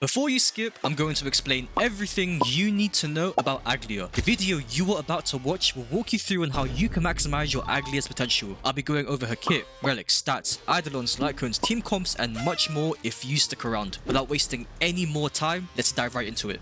Before you skip, I'm going to explain everything you need to know about Aglaea. The video you are about to watch will walk you through on how you can maximize your Aglaea's potential. I'll be going over her kit, relics, stats, eidolons, Lightcones, team comps, and much more if you stick around. Without wasting any more time, let's dive right into it.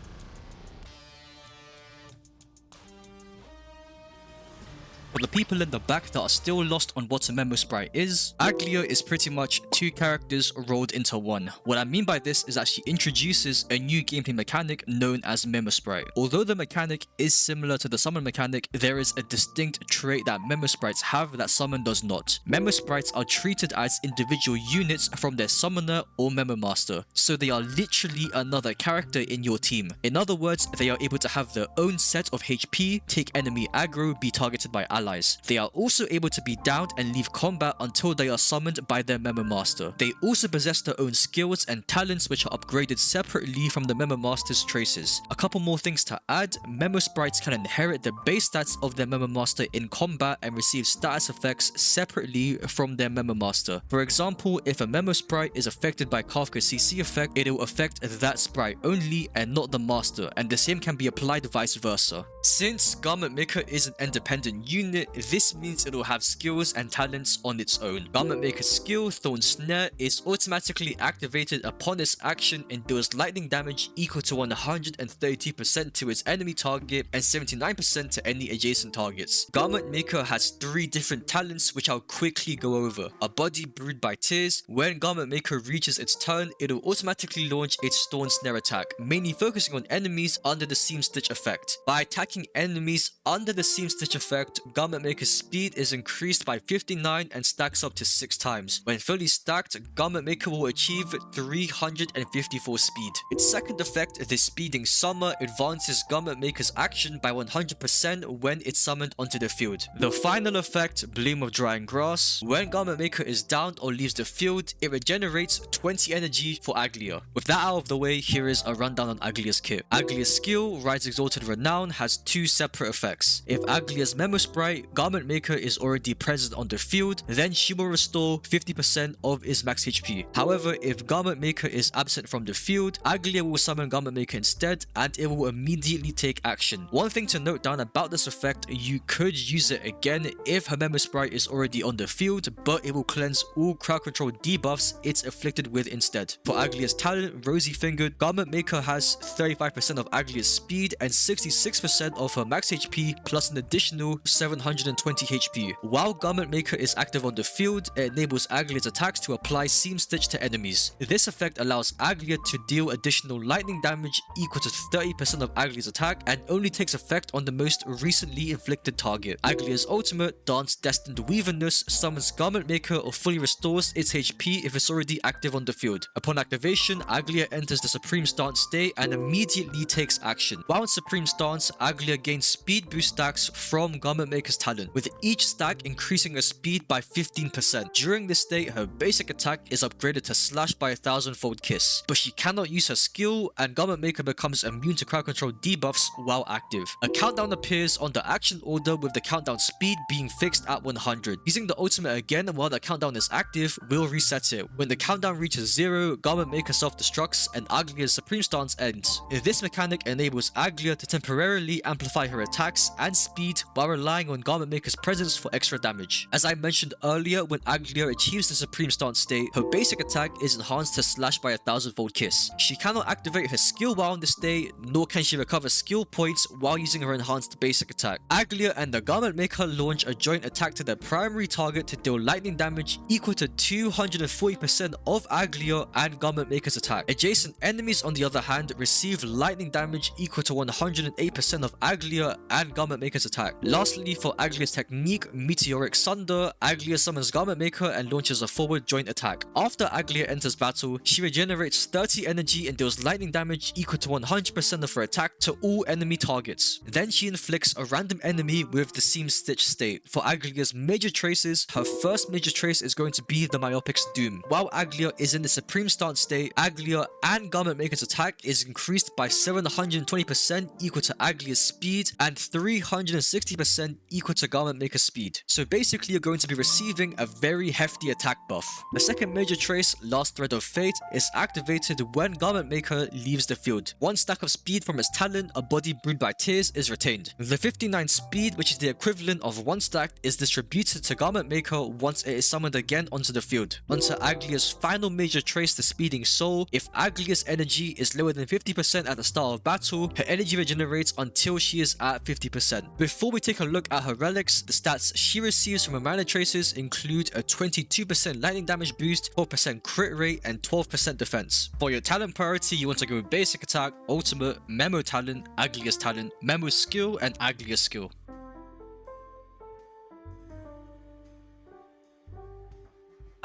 For the people in the back that are still lost on what a memo sprite is, Aglaea is pretty much two characters rolled into one. What I mean by this is that she introduces a new gameplay mechanic known as memo sprite. Although the mechanic is similar to the summon mechanic, there is a distinct trait that memo sprites have that summon does not. Memo sprites are treated as individual units from their summoner or memo master, so they are literally another character in your team. In other words, they are able to have their own set of HP, take enemy aggro, be targeted by allies. They are also able to be downed and leave combat until they are summoned by their memo master. They also possess their own skills and talents which are upgraded separately from the memo master's traces. A couple more things to add: memo sprites can inherit the base stats of their memo master in combat and receive status effects separately from their memo master. For example, if a memo sprite is affected by Kafka's CC effect, it will affect that sprite only and not the master, and the same can be applied vice versa. Since Garment Maker is an independent unit, this means it will have skills and talents on its own. Garment Maker's skill, Thorn Snare, is automatically activated upon its action and deals lightning damage equal to 130% to its enemy target and 79% to any adjacent targets. Garment Maker has 3 different talents which I'll quickly go over. A body brewed by tears. When Garment Maker reaches its turn, it will automatically launch its Thorn Snare attack, mainly focusing on enemies under the Seam Stitch effect. By attacking enemies under the Seam Stitch effect, Garment Maker's speed is increased by 59 and stacks up to 6 times. When fully stacked, Garment Maker will achieve 354 speed. Its second effect, the Speeding Summer, advances Garment Maker's action by 100% when it's summoned onto the field. The final effect, Bloom of Drying Grass. When Garment Maker is downed or leaves the field, it regenerates 20 energy for Aglaea. With that out of the way, here is a rundown on Aglaea's kit. Aglaea's skill, Rise Exalted Renown, has 2 separate effects. If Aglaea's memo sprite, Garment Maker, is already present on the field, then she will restore 50% of its max HP. However, if Garment Maker is absent from the field, Aglaea will summon Garment Maker instead, and it will immediately take action. One thing to note down about this effect, you could use it again if her memo sprite is already on the field, but it will cleanse all crowd control debuffs it's afflicted with instead. For Aglaea's talent, Rosy Fingered, Garment Maker has 35% of Aglaea's speed and 66% of her max HP plus an additional 720 HP. While Garment Maker is active on the field, it enables Aglaea's attacks to apply Seam Stitch to enemies. This effect allows Aglaea to deal additional lightning damage equal to 30% of Aglaea's attack and only takes effect on the most recently inflicted target. Aglaea's ultimate, Dance Destined Weaverness, summons Garment Maker or fully restores its HP if it's already active on the field. Upon activation, Aglaea enters the Supreme Stance state and immediately takes action. While in Supreme Stance, Aglaea gains speed boost stacks from Garment Maker's talent, with each stack increasing her speed by 15%. During this state, her basic attack is upgraded to Slash by 1000-fold Kiss, but she cannot use her skill and Garment Maker becomes immune to crowd control debuffs while active. A countdown appears on the action order with the countdown speed being fixed at 100. Using the ultimate again while the countdown is active will reset it. When the countdown reaches 0, Garment Maker self-destructs and Aglaea's Supreme Stance ends. This mechanic enables Aglaea to temporarily amplify her attacks and speed while relying on Garment Maker's presence for extra damage. As I mentioned earlier, when Aglaea achieves the Supreme Stance state, her basic attack is enhanced to Slash by 1000-fold Kiss. She cannot activate her skill while in this state, nor can she recover skill points while using her enhanced basic attack. Aglaea and the Garment Maker launch a joint attack to their primary target to deal lightning damage equal to 240% of Aglaea and Garment Maker's attack. Adjacent enemies, on the other hand, receive lightning damage equal to 108% of Aglaea and Garment Maker's attack. Lastly, for Aglaea's technique, Meteoric Sunder, Aglaea summons Garment Maker and launches a forward joint attack. After Aglaea enters battle, she regenerates 30 energy and deals lightning damage equal to 100% of her attack to all enemy targets. Then she inflicts a random enemy with the Seam Stitch state. For Aglaea's major traces, her first major trace is going to be the Myopic's Doom. While Aglaea is in the Supreme Stance state, Aglaea and Garment Maker's attack is increased by 720% equal to Aglaea's speed, and 360% equal to Garment Maker speed. So basically you're going to be receiving a very hefty attack buff. The second major trace, Last Thread of Fate, is activated when Garment Maker leaves the field. 1 stack of speed from its talent, A Body Brewed by Tears, is retained. The 59 speed, which is the equivalent of 1 stack, is distributed to Garment Maker once it is summoned again onto the field. Onto Aglaea's final major trace, the Speeding Soul. If Aglaea's energy is lower than 50% at the start of battle, her energy regenerates until she is at 50%. Before we take a look at her relics, the stats she receives from her mana traces include a 22% lightning damage boost, 4% crit rate, and 12% defense. For your talent priority, you want to go with basic attack, ultimate, memo talent, Aglaea's talent, memo skill, and Aglaea's skill.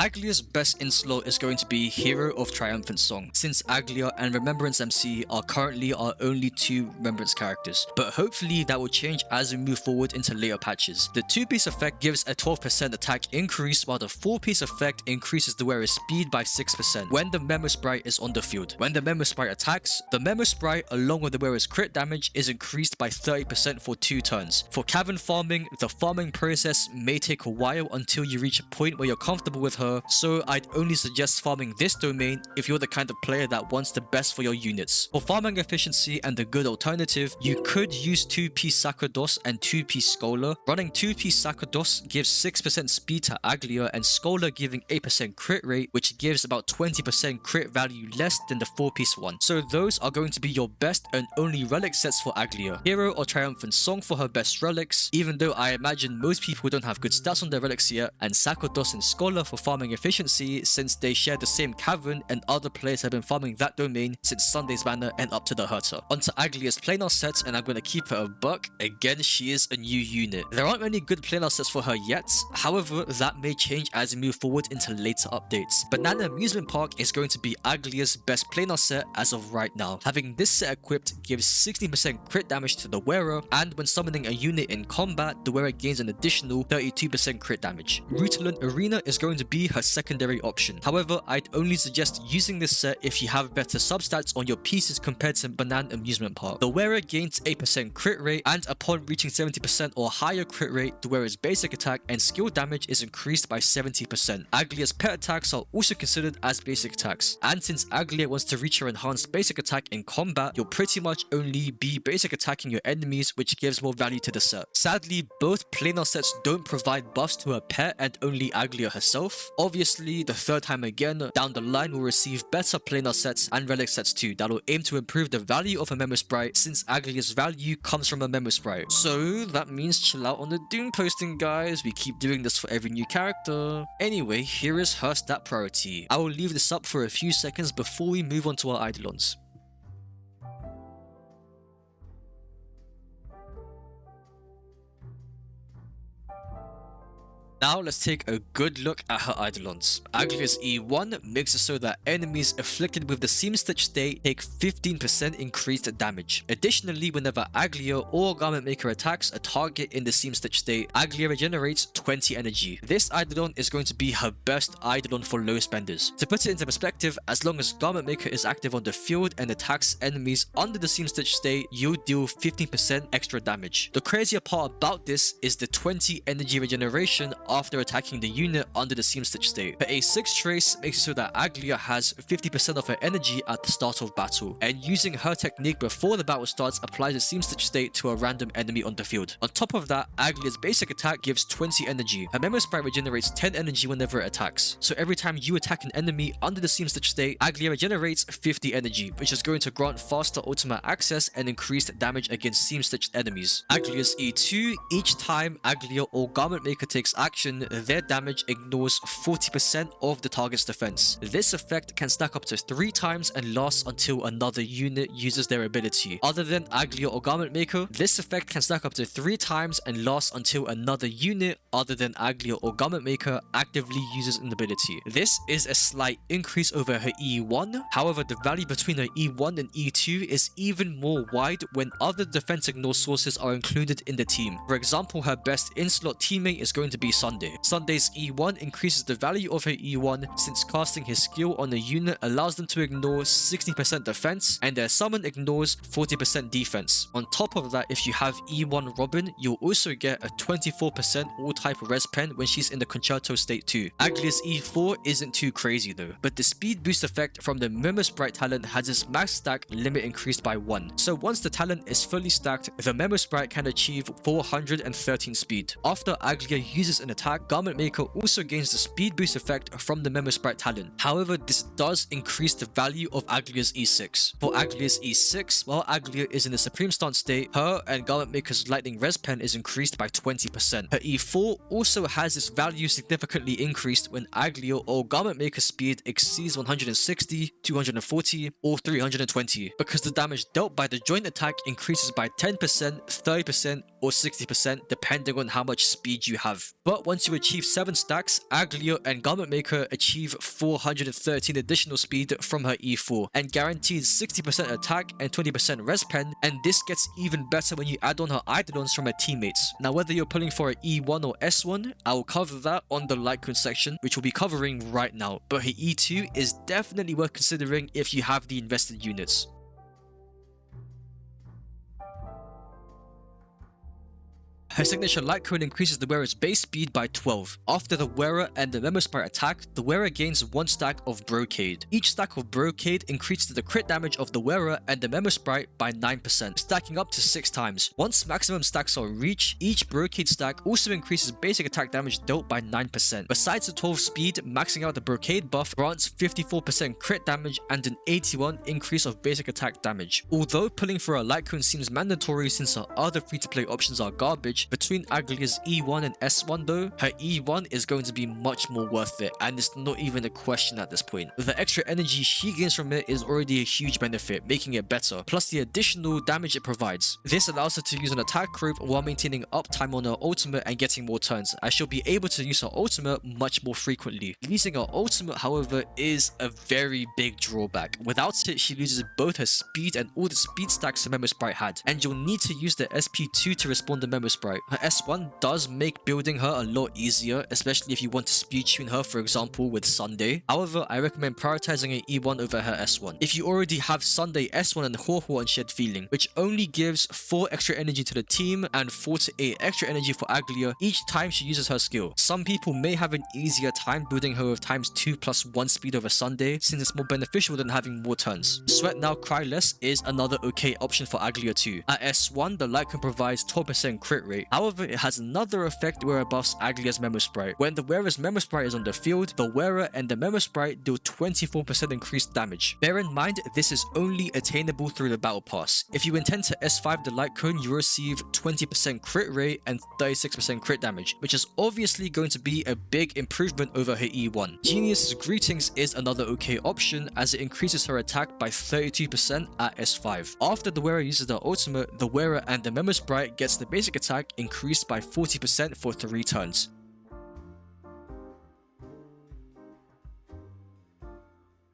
Aglaea's best in-slot is going to be Hero of Triumphant Song, since Aglaea and Remembrance MC are currently our only 2 Remembrance characters, but hopefully that will change as we move forward into later patches. The 2-piece effect gives a 12% attack increase, while the 4-piece effect increases the wearer's speed by 6% when the Memo Sprite is on the field. When the Memo Sprite attacks, the Memo Sprite along with the wearer's crit damage is increased by 30% for 2 turns. For cavern farming, the farming process may take a while until you reach a point where you're comfortable with her, so I'd only suggest farming this domain if you're the kind of player that wants the best for your units. For farming efficiency and a good alternative, you could use 2-piece Sacerdos and 2-piece Scholar. Running 2-piece Sacerdos gives 6% speed to Aglaea and Scholar giving 8% crit rate, which gives about 20% crit value less than the 4-piece one. So those are going to be your best and only relic sets for Aglaea. Hero or Triumphant Song for her best relics, even though I imagine most people don't have good stats on their relics yet, and Sacerdos and Scholar for farming efficiency since they share the same cavern and other players have been farming that domain since Sunday's banner and up to the Herter. Onto Aglaea's planar sets, and I'm going to keep it a buck. Again, she is a new unit. There aren't many good planar sets for her yet, however that may change as we move forward into later updates. Banana Amusement Park is going to be Aglaea's best planar set as of right now. Having this set equipped gives 60% crit damage to the wearer, and when summoning a unit in combat, the wearer gains an additional 32% crit damage. Rutilant Arena is going to be her secondary option. However, I'd only suggest using this set if you have better substats on your pieces compared to Banana Amusement Park. The wearer gains 8% crit rate, and upon reaching 70% or higher crit rate, the wearer's basic attack and skill damage is increased by 70%. Aglaea's pet attacks are also considered as basic attacks, and since Aglaea wants to reach her enhanced basic attack in combat, you'll pretty much only be basic attacking your enemies, which gives more value to the set. Sadly, both planar sets don't provide buffs to her pet and only Aglaea herself. Obviously, the third time again, down the line will receive better planar sets and relic sets too that will aim to improve the value of a Memo Sprite, since Aglaea's value comes from a Memo Sprite. So that means chill out on the Doom posting, guys. We keep doing this for every new character. Anyway, here is her stat priority. I will leave this up for a few seconds before we move on to our Eidlons. Now let's take a good look at her Eidolons. Aglaea's E1 makes it so that enemies afflicted with the Seam Stitch state take 15% increased damage. Additionally, whenever Aglaea or Garment Maker attacks a target in the Seam Stitch state, Aglaea regenerates 20 energy. This Eidolon is going to be her best Eidolon for low spenders. To put it into perspective, as long as Garment Maker is active on the field and attacks enemies under the Seam Stitch state, you'll deal 15% extra damage. The crazier part about this is the 20 energy regeneration after attacking the unit under the Seam Stitch state. Her A6 trace makes it so that Aglaea has 50% of her energy at the start of battle, and using her technique before the battle starts applies the Seam Stitch state to a random enemy on the field. On top of that, Aglaea's basic attack gives 20 energy. Her Memo Sprite regenerates 10 energy whenever it attacks, so every time you attack an enemy under the Seam Stitch state, Aglaea regenerates 50 energy, which is going to grant faster ultimate access and increased damage against Seam Stitched enemies. Aglaea's E2, each time Aglaea or Garment Maker takes action, their damage ignores 40% of the target's defense. This effect can stack up to 3 times and lasts until another unit uses their ability. Other than Aglaea or Garment Maker, this effect can stack up to 3 times and lasts until another unit other than Aglaea or Garment Maker actively uses an ability. This is a slight increase over her E1, however the value between her E1 and E2 is even more wide when other defense ignore sources are included in the team. For example, her best in-slot teammate is going to be Sunday. Sunday's E1 increases the value of her E1 since casting his skill on a unit allows them to ignore 60% defense and their summon ignores 40% defense. On top of that, if you have E1 Robin, you'll also get a 24% all-type res pen when she's in the Concerto state too. Aglaea's E4 isn't too crazy though, but the speed boost effect from the Memo Sprite talent has its max stack limit increased by 1. So once the talent is fully stacked, the Memo Sprite can achieve 413 speed. After Aglaea uses an attack, Garment Maker also gains the speed boost effect from the Memo Sprite talent. However, this does increase the value of Aglaea's E6. For Aglaea's E6, while Aglaea is in the Supreme Stance state, her and Garment Maker's Lightning Res Pen is increased by 20%. Her E4 also has its value significantly increased when Aglaea or Garment Maker's speed exceeds 160, 240, or 320, because the damage dealt by the joint attack increases by 10%, 30%, or 60% depending on how much speed you have. But once you achieve 7 stacks, Aglaea and Garment Maker achieve 413 additional speed from her E4 and guaranteed 60% attack and 20% res pen, and this gets even better when you add on her Eidlons from her teammates. Now whether you're pulling for an E1 or S1, I will cover that on the Lightcone section, which we'll be covering right now, but her E2 is definitely worth considering if you have the invested units. Her signature Lightcone increases the wearer's base speed by 12. After the wearer and the Memo Sprite attack, the wearer gains 1 stack of Brocade. Each stack of Brocade increases the crit damage of the wearer and the Memo Sprite by 9%, stacking up to 6 times. Once maximum stacks are reached, each Brocade stack also increases basic attack damage dealt by 9%. Besides the 12 speed, maxing out the Brocade buff grants 54% crit damage and an 81 increase of basic attack damage. Although pulling for a Lightcone seems mandatory since her other free-to-play options are garbage, between Aglaea's E1 and S1 though, her E1 is going to be much more worth it, and it's not even a question at this point. The extra energy she gains from it is already a huge benefit, making it better, plus the additional damage it provides. This allows her to use an attack group while maintaining uptime on her ultimate and getting more turns, as she'll be able to use her ultimate much more frequently. Using her ultimate, however, is a very big drawback. Without it, she loses both her speed and all the speed stacks the Memo Sprite had, and you'll need to use the SP2 to respawn the Memo Sprite. Her S1 does make building her a lot easier, especially if you want to speed tune her, for example with Sunday. However, I recommend prioritizing an E1 over her S1. If you already have Sunday, S1 and Huohuo and Shed Feeling, which only gives 4 extra energy to the team and 4 to 8 extra energy for Aglaea each time she uses her skill. Some people may have an easier time building her with ×2 plus 1 speed over Sunday, since it's more beneficial than having more turns. Sweat Now Cry Less is another okay option for Aglaea too. At S1, the Lightcone provides 12% crit rate. However, it has another effect where it buffs Aglaea's Memo Sprite. When the wearer's Memo Sprite is on the field, the wearer and the Memo Sprite deal 24% increased damage. Bear in mind, this is only attainable through the Battle Pass. If you intend to S5 the Lightcone, you receive 20% crit rate and 36% crit damage, which is obviously going to be a big improvement over her E1. Genius's Greetings is another okay option as it increases her attack by 32% at S5. After the wearer uses their ultimate, the wearer and the Memo Sprite gets the basic attack increased by 40% for 3 turns.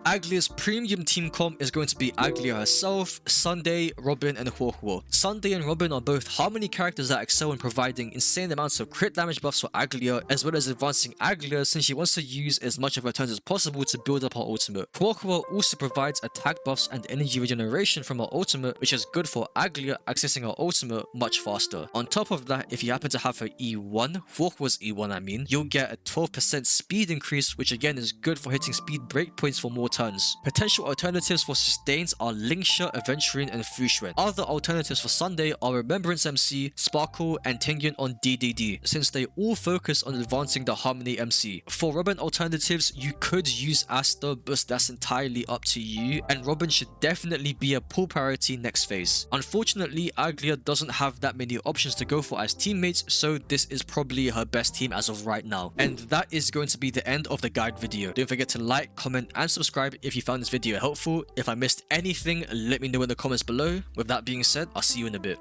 Aglaea's premium team comp is going to be Aglaea herself, Sunday, Robin, and Huohuo. Sunday and Robin are both harmony characters that excel in providing insane amounts of crit damage buffs for Aglaea, as well as advancing Aglaea since she wants to use as much of her turns as possible to build up her ultimate. Huohuo also provides attack buffs and energy regeneration from her ultimate, which is good for Aglaea accessing her ultimate much faster. On top of that, if you happen to have her E1, Huohuo's E1 I mean, you'll get a 12% speed increase, which again is good for hitting speed breakpoints for more turns. Potential alternatives for sustains are Lingsha, Aventurine, and Fushuen. Other alternatives for Sunday are Remembrance MC, Sparkle, and Tengyun on DDD, since they all focus on advancing the Harmony MC. For Robin alternatives, you could use Asta, but that's entirely up to you, and Robin should definitely be a pull priority next phase. Unfortunately, Aglaea doesn't have that many options to go for as teammates, so this is probably her best team as of right now. And that is going to be the end of the guide video. Don't forget to like, comment, and subscribe if you found this video helpful. If I missed anything, let me know in the comments below. With that being said, I'll see you in a bit.